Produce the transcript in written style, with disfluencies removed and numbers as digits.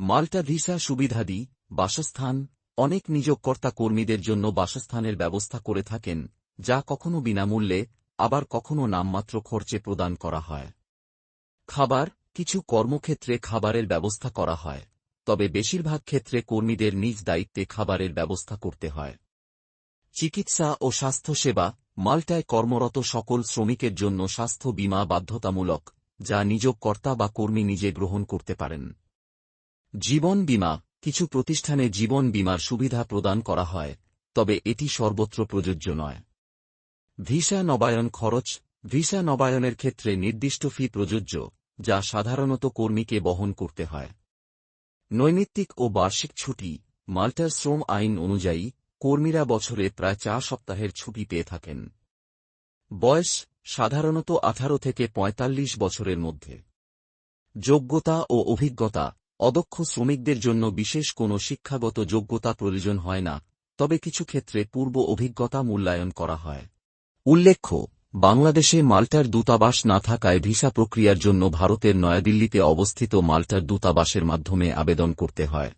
মাল্টা visa সুবিধাদি বাসস্থান। অনেক নিয়োগকর্তা কর্মীদের জন্য বাসস্থানের ব্যবস্থা করে থাকেন, যা কখনো বিনামূল্যে, আবার কখনো নামমাত্র খরচে প্রদান করা হয়। খাবার। কিছু কর্মক্ষেত্রে খাবারের ব্যবস্থা করা হয়, তবে বেশিরভাগ ক্ষেত্রে কর্মীদের নিজ দায়িত্বে খাবারের ব্যবস্থা করতে হয়। চিকিৎসা ও স্বাস্থ্যসেবা। মাল্টায় কর্মরত সকল শ্রমিকের জন্য স্বাস্থ্য বীমা বাধ্যতামূলক, যা নিয়োগকর্তা বা কর্মী নিজে গ্রহণ করতে পারেন। জীবন বীমা। কিছু প্রতিষ্ঠানে জীবন বীমার সুবিধা প্রদান করা হয়, তবে এটি সর্বত্র প্রযোজ্য নয়। ভিসা নবায়ন খরচ। ভিসা নবায়নের ক্ষেত্রে নির্দিষ্ট ফি প্রযোজ্য, যা সাধারণত কর্মীকে বহন করতে হয়। নৈমিত্তিক ও বার্ষিক ছুটি। মাল্টার শ্রম আইন অনুযায়ী কর্মীরা বছরে প্রায় 4 সপ্তাহের ছুটি পেয়ে থাকেন। বয়স সাধারণত 18 থেকে 45 বছরের মধ্যে। যোগ্যতা ও অভিজ্ঞতা। অদক্ষ শ্রমিকদের জন্য বিশেষ কোনো শিক্ষাগত যোগ্যতা প্রয়োজন হয় না, তবে কিছু ক্ষেত্রে পূর্ব অভিজ্ঞতা মূল্যায়ন করা হয়। উল্লেখ্য, বাংলাদেশে মাল্টার দূতাবাস না থাকায় ভিসা প্রক্রিয়ার জন্য ভারতের নয়াদিল্লিতে অবস্থিত মাল্টার দূতাবাসের মাধ্যমে আবেদন করতে হয়।